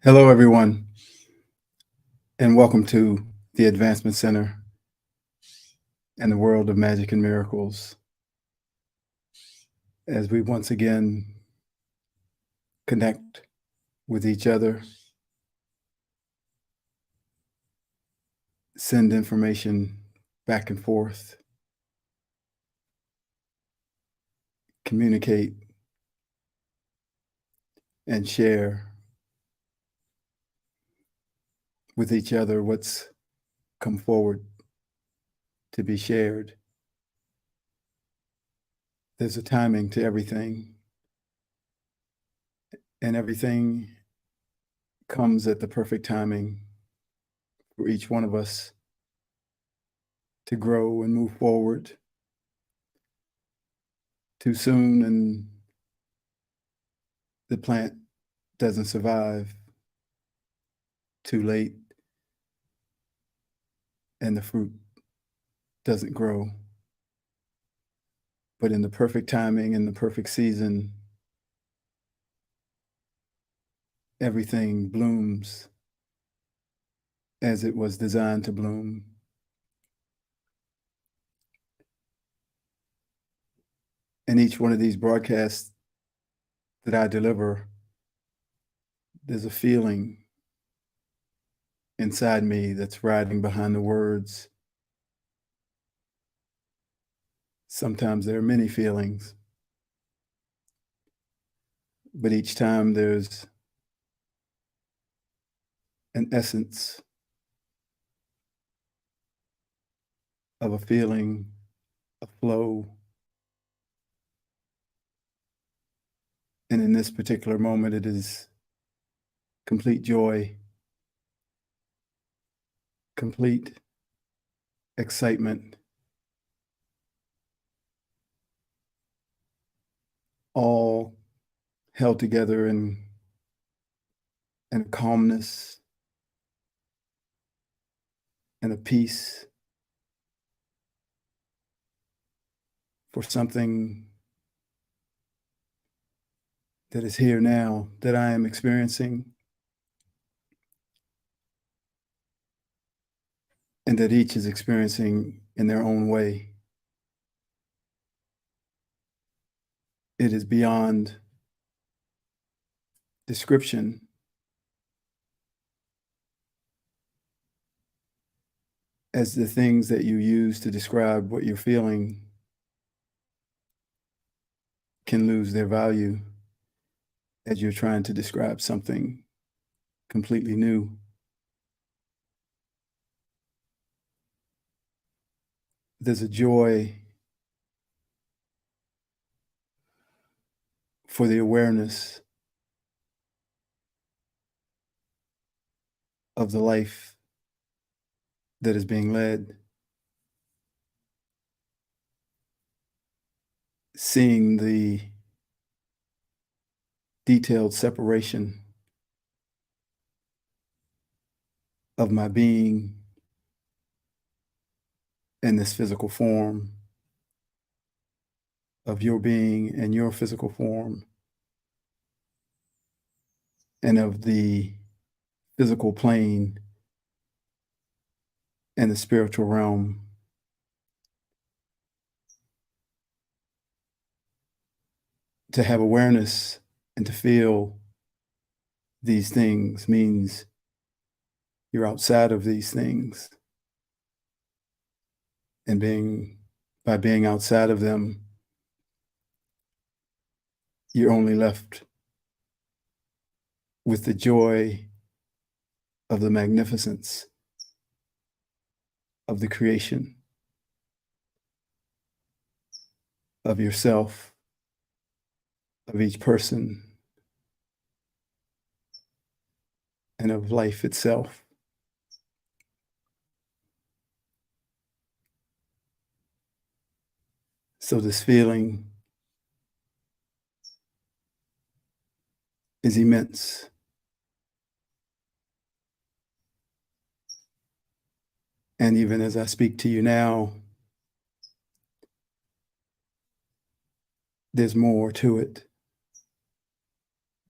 Hello, everyone, and welcome to the Advancement Center and the world of magic and miracles as we once again connect with each other, send information back and forth, communicate, and share with each other what's come forward to be shared. There's a timing to everything, and everything comes at the perfect timing for each one of us to grow and move forward. Too soon, and the plant doesn't survive. Too late, and the fruit doesn't grow. But in the perfect timing, in the perfect season, everything blooms as it was designed to bloom. In each one of these broadcasts that I deliver, there's a feeling inside me that's riding behind the words. Sometimes there are many feelings, but each time there's an essence of a feeling, a flow. And in this particular moment, it is complete joy, complete excitement, all held together in calmness and a peace for something that is here now that I am experiencing, and that each is experiencing in their own way. It is beyond description. As the things that you use to describe what you're feeling can lose their value as you're trying to describe something completely new. There's a joy for the awareness of the life that is being led, seeing the detailed separation of my being and this physical form, of your being and your physical form, and of the physical plane and the spiritual realm. To have awareness and to feel these things means you're outside of these things. And by being outside of them, you're only left with the joy of the magnificence of the creation of yourself, of each person, and of life itself. So this feeling is immense. And even as I speak to you now, there's more to it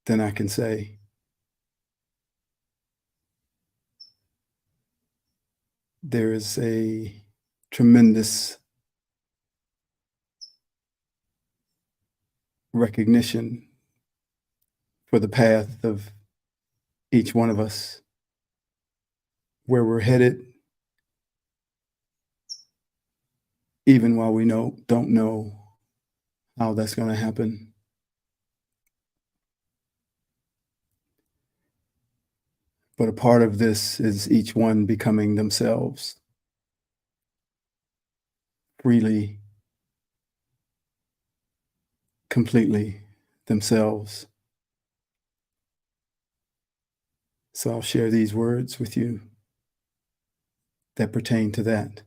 than I can say. there is a tremendous recognition for the path of each one of us, where we're headed, even while we don't know how that's going to happen. But a part of this is each one becoming themselves freely, completely themselves. So I'll share these words with you that pertain to that.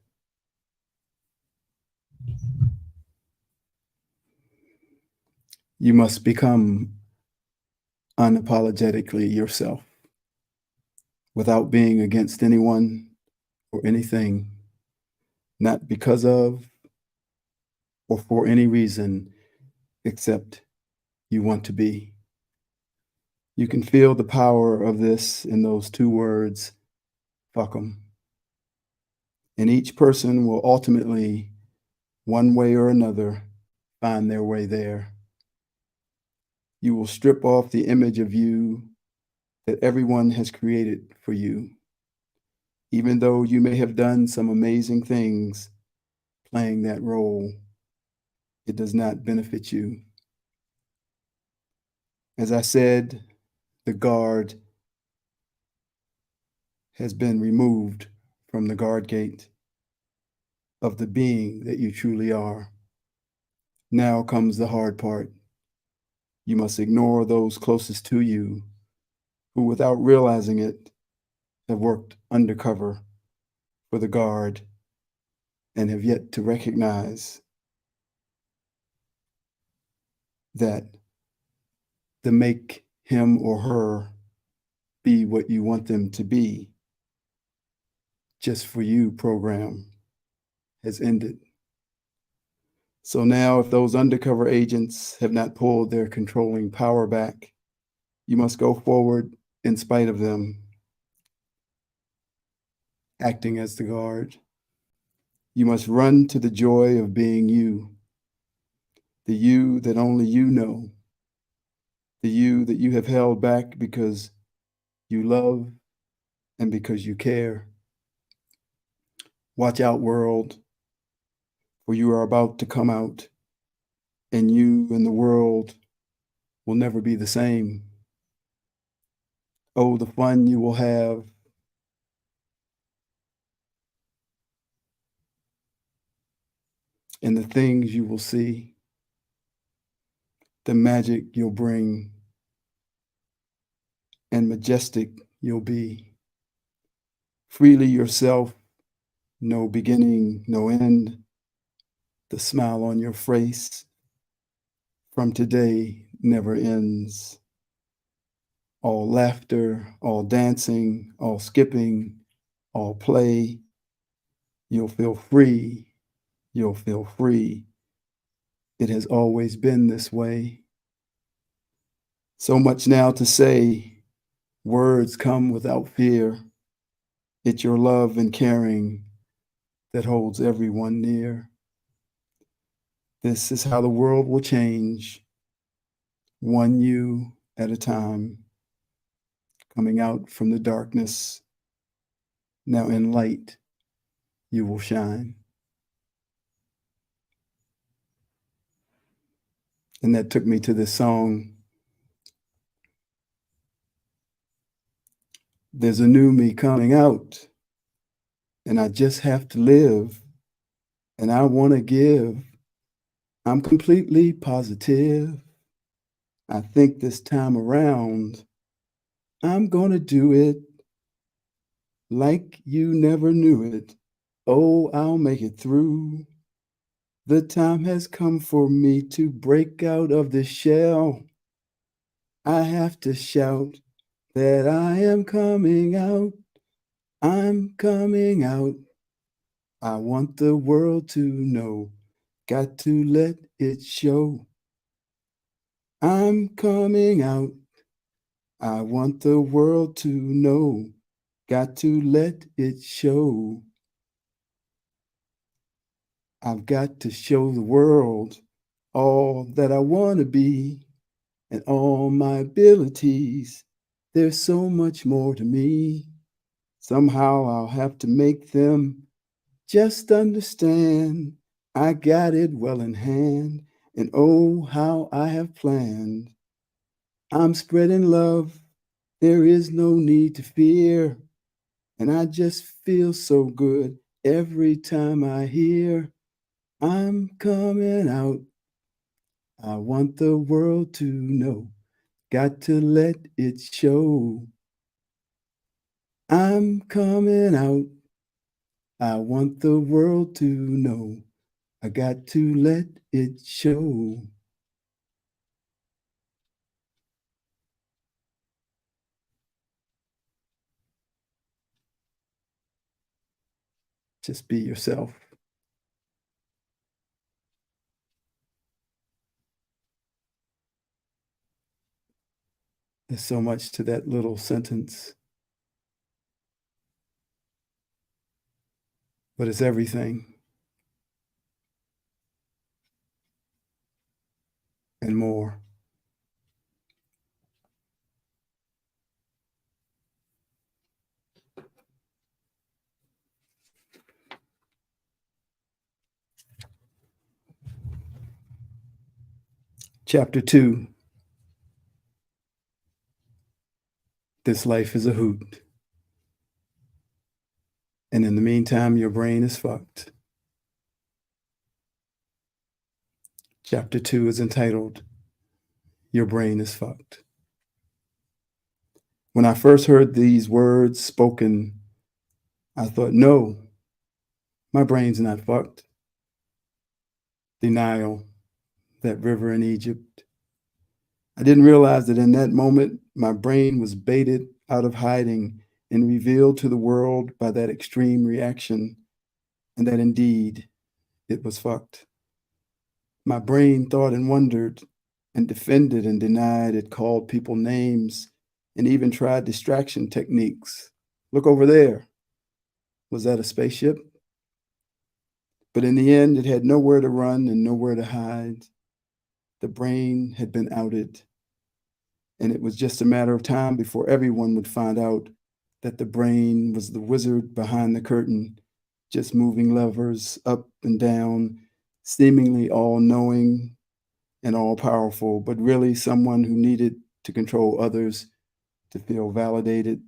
You must become unapologetically yourself without being against anyone or anything, not because of or for any reason except you want to be. You can feel the power of this in those two words, fuck 'em. And each person will ultimately, one way or another, find their way there. You will strip off the image of you that everyone has created for you. Even though you may have done some amazing things playing that role, it does not benefit you. As I said, the guard has been removed from the guard gate of the being that you truly are. Now comes the hard part. You must ignore those closest to you who, without realizing it, have worked undercover for the guard and have yet to recognize that the make him or her be what you want them to be just for you program has ended. So now, if those undercover agents have not pulled their controlling power back, you must go forward in spite of them, acting as the guard. You must run to the joy of being you, the you that only you know, the you that you have held back because you love and because you care. Watch out, world, for you are about to come out, and you and the world will never be the same. Oh, the fun you will have. And the things you will see, the magic you'll bring, and majestic you'll be. Freely yourself, no beginning, no end. The smile on your face from today never ends. All laughter, all dancing, all skipping, all play. You'll feel free. You'll feel free. It has always been this way. So much now to say. Words come without fear. It's your love and caring that holds everyone near. This is how the world will change, one you at a time, coming out from the darkness. Now in light, you will shine. And that took me to this song. There's a new me coming out, and I just have to live, and I want to give. I'm completely positive. I think this time around, I'm going to do it like you never knew it. Oh, I'll make it through. The time has come for me to break out of the shell. I have to shout that I am coming out. I'm coming out. I want the world to know. Got to let it show. I'm coming out. I want the world to know. Got to let it show. I've got to show the world all that I want to be and all my abilities. There's so much more to me. Somehow I'll have to make them just understand I got it well in hand, and oh, how I have planned. I'm spreading love, there is no need to fear, and I just feel so good every time I hear I'm coming out. I want the world to know, got to let it show. I'm coming out. I want the world to know, I got to let it show. Just be yourself. There's so much to that little sentence, but it's everything and more. Chapter 2, this life is a hoot. And in the meantime, your brain is fucked. Chapter 2 is entitled, Your Brain is Fucked. When I first heard these words spoken, I thought, no, my brain's not fucked. The Nile, that river in Egypt. I didn't realize that in that moment, my brain was baited out of hiding and revealed to the world by that extreme reaction, and that indeed it was fucked. My brain thought and wondered and defended and denied. It called people names and even tried distraction techniques. Look over there. Was that a spaceship? But in the end, it had nowhere to run and nowhere to hide. The brain had been outed, and it was just a matter of time before everyone would find out that the brain was the wizard behind the curtain, just moving levers up and down, seemingly all knowing and all powerful, but really someone who needed to control others to feel validated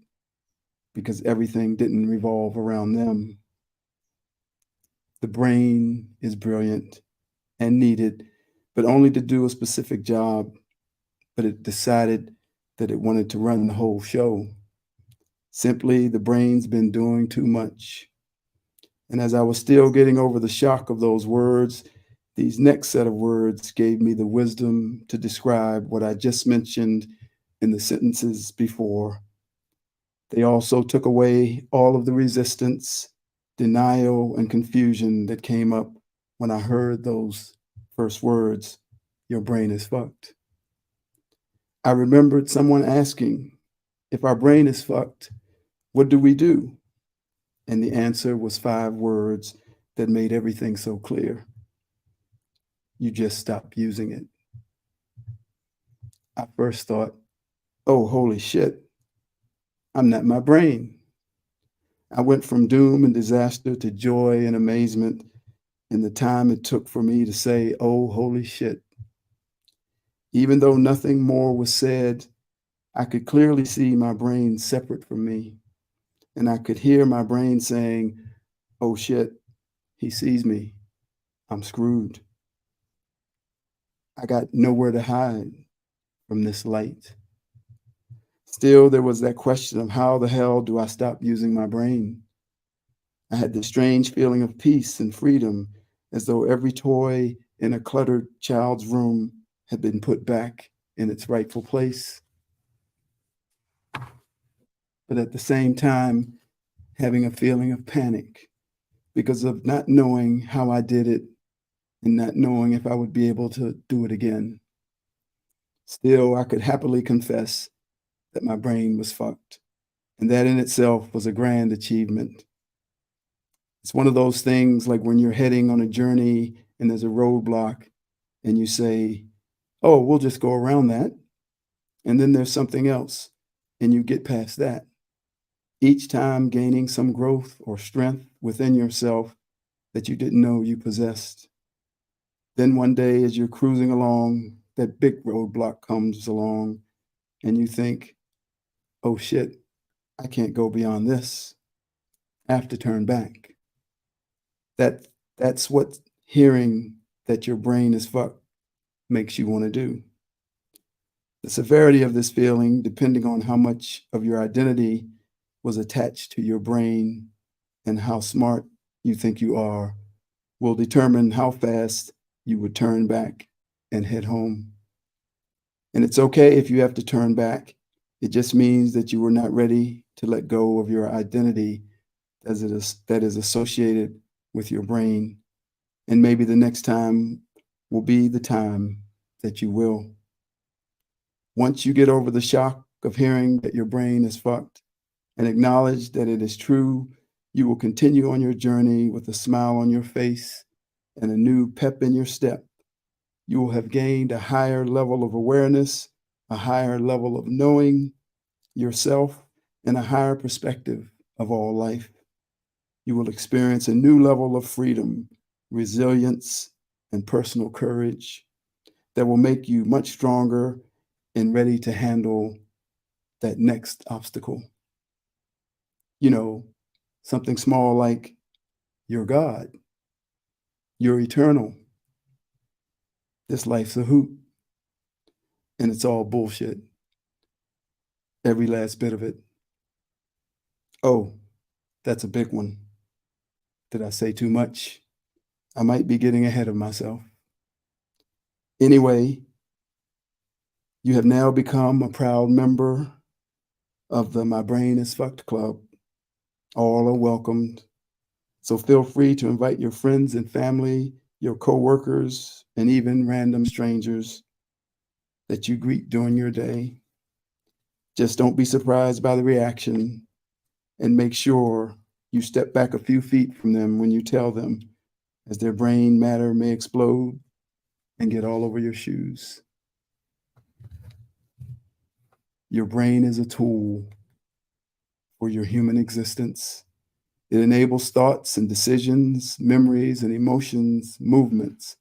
because everything didn't revolve around them. The brain is brilliant and needed, but only to do a specific job. But it decided that it wanted to run the whole show. Simply, the brain's been doing too much. And as I was still getting over the shock of those words, these next set of words gave me the wisdom to describe what I just mentioned in the sentences before. They also took away all of the resistance, denial, and confusion that came up when I heard those first words, your brain is fucked. I remembered someone asking, if our brain is fucked, what do we do? And the answer was 5 words that made everything so clear. You just stop using it. I first thought, oh, holy shit, I'm not my brain. I went from doom and disaster to joy and amazement in the time it took for me to say, oh, holy shit. Even though nothing more was said, I could clearly see my brain separate from me. And I could hear my brain saying, oh shit, he sees me. I'm screwed. I got nowhere to hide from this light. Still, there was that question of how the hell do I stop using my brain? I had this strange feeling of peace and freedom, as though every toy in a cluttered child's room had been put back in its rightful place. But at the same time, having a feeling of panic because of not knowing how I did it and not knowing if I would be able to do it again. Still, I could happily confess that my brain was fucked, and that in itself was a grand achievement. It's one of those things like when you're heading on a journey and there's a roadblock and you say, oh, we'll just go around that. And then there's something else and you get past that. Each time gaining some growth or strength within yourself that you didn't know you possessed. Then one day as you're cruising along, that big roadblock comes along and you think, oh shit, I can't go beyond this. I have to turn back. That's what hearing that your brain is fucked makes you want to do. The severity of this feeling, depending on how much of your identity was attached to your brain and how smart you think you are, will determine how fast you would turn back and head home. And it's okay if you have to turn back. It just means that you were not ready to let go of your identity that is associated with your brain. And maybe the next time will be the time that you will. Once you get over the shock of hearing that your brain is fucked and acknowledge that it is true, you will continue on your journey with a smile on your face and a new pep in your step. You will have gained a higher level of awareness, a higher level of knowing yourself, and a higher perspective of all life. You will experience a new level of freedom, resilience, and personal courage that will make you much stronger and ready to handle that next obstacle. You know, something small like you're God, you're eternal, this life's a hoot, and it's all bullshit. Every last bit of it. Oh, that's a big one. Did I say too much? I might be getting ahead of myself. Anyway, you have now become a proud member of the My Brain is Fucked Club. All are welcomed. So feel free to invite your friends and family, your coworkers, and even random strangers that you greet during your day. Just don't be surprised by the reaction and make sure you step back a few feet from them when you tell them, as their brain matter may explode and get all over your shoes. Your brain is a tool for your human existence. It enables thoughts and decisions, memories and emotions, movements,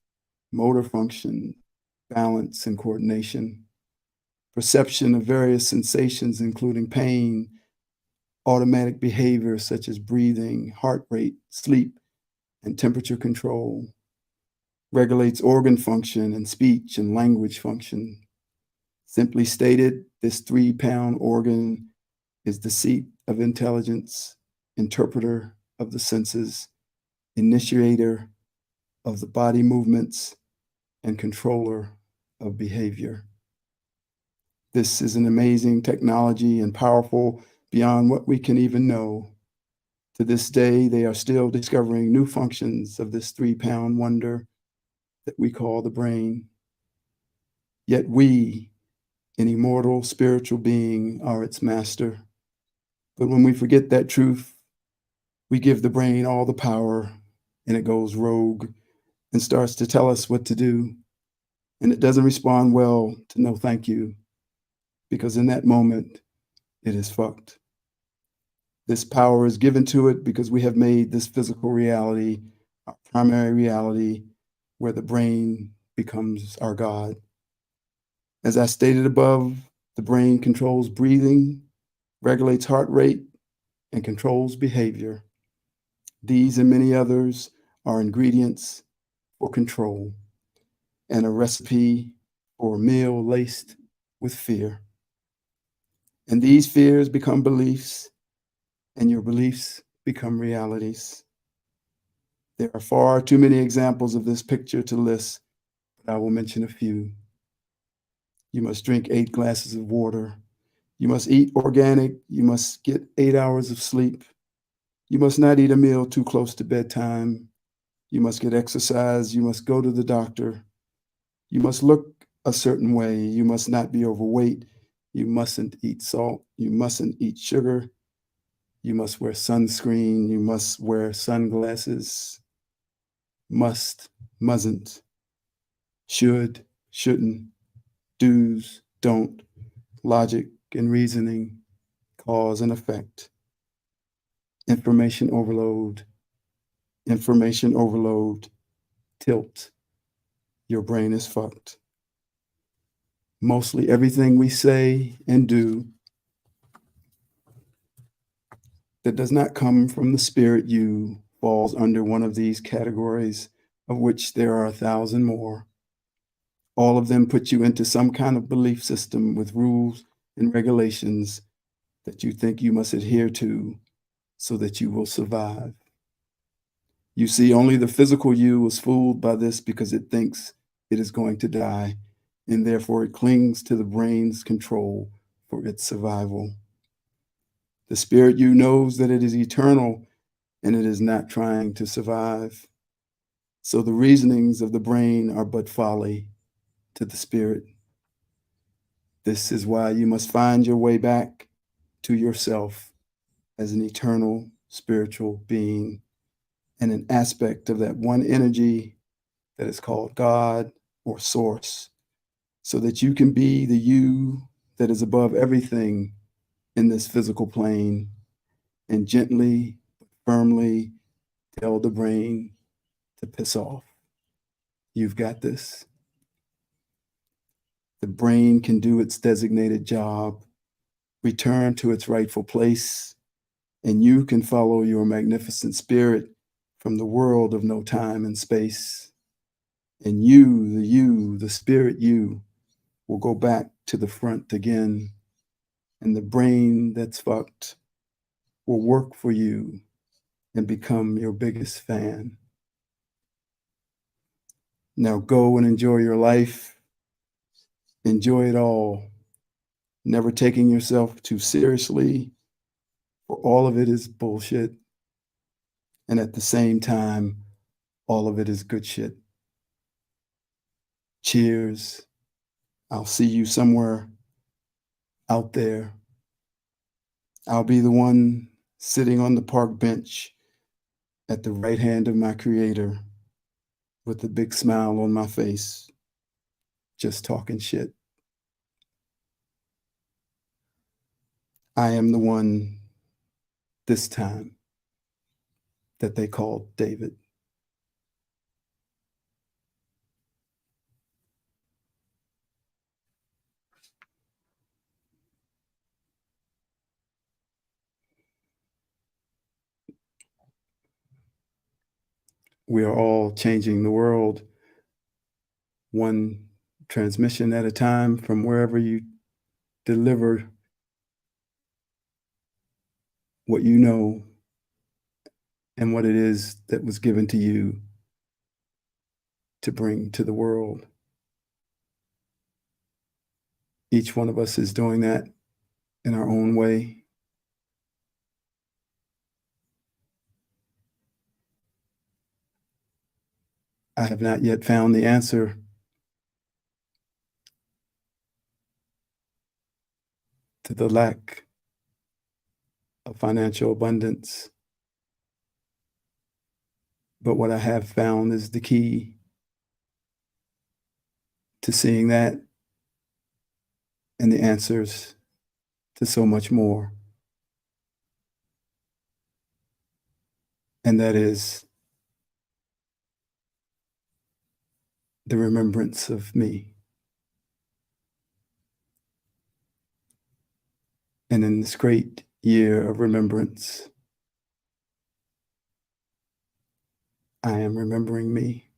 motor function, balance and coordination, perception of various sensations, including pain, automatic behaviors such as breathing, heart rate, sleep, and temperature control, regulates organ function and speech and language function. Simply stated, this 3-pound organ is the seat of intelligence, interpreter of the senses, initiator of the body movements, and controller of behavior. This is an amazing technology and powerful beyond what we can even know. To this day, they are still discovering new functions of this 3-pound wonder that we call the brain. Yet we, an immortal spiritual being, are its master. But when we forget that truth, we give the brain all the power and it goes rogue and starts to tell us what to do. And it doesn't respond well to no thank you, because in that moment, it is fucked. This power is given to it because we have made this physical reality our primary reality, where the brain becomes our God. As I stated above, the brain controls breathing, regulates heart rate, and controls behavior. These and many others are ingredients for control and a recipe for a meal laced with fear. And these fears become beliefs, and your beliefs become realities. There are far too many examples of this picture to list, but I will mention a few. You must drink 8 glasses of water. You must eat organic. You must get 8 hours of sleep. You must not eat a meal too close to bedtime. You must get exercise. You must go to the doctor. You must look a certain way. You must not be overweight. You mustn't eat salt. You mustn't eat sugar. You must wear sunscreen. You must wear sunglasses. Must, mustn't, should, shouldn't, do's, don't, logic and reasoning, cause and effect, information overload, tilt. Your brain is fucked. Mostly everything we say and do that does not come from the spirit you falls under one of these categories, of which there are 1,000 more. All of them put you into some kind of belief system with rules and regulations that you think you must adhere to so that you will survive. You see, only the physical you is fooled by this because it thinks it is going to die, and therefore it clings to the brain's control for its survival. The spirit you knows that it is eternal and it is not trying to survive. So the reasonings of the brain are but folly to the spirit. This is why you must find your way back to yourself as an eternal spiritual being and an aspect of that one energy that is called God or Source, so that you can be the you that is above everything in this physical plane and gently, firmly tell the brain to piss off. You've got this. The brain can do its designated job, return to its rightful place, and you can follow your magnificent spirit from the world of no time and space. And you, the spirit you, will go back to the front again. And the brain that's fucked will work for you and become your biggest fan. Now go and enjoy your life. Enjoy it all. Never taking yourself too seriously, for all of it is bullshit. And at the same time, all of it is good shit. Cheers. I'll see you somewhere out there. I'll be the one sitting on the park bench at the right hand of my creator with a big smile on my face, just talking shit. I am the one this time that they called David. We are all changing the world one transmission at a time from wherever you deliver what you know and what it is that was given to you to bring to the world. Each one of us is doing that in our own way. I have not yet found the answer to the lack of financial abundance. But what I have found is the key to seeing that and the answers to so much more. And that is the remembrance of me. And in this great year of remembrance, I am remembering me.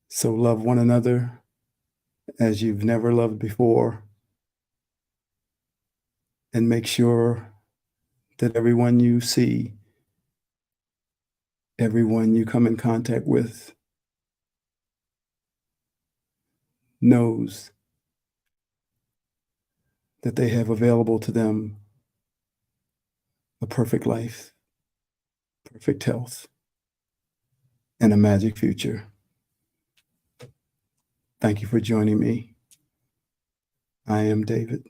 So love one another as you've never loved before. And make sure that everyone you see, everyone you come in contact with, knows that they have available to them a perfect life, perfect health, and a magic future. Thank you for joining me. I am David.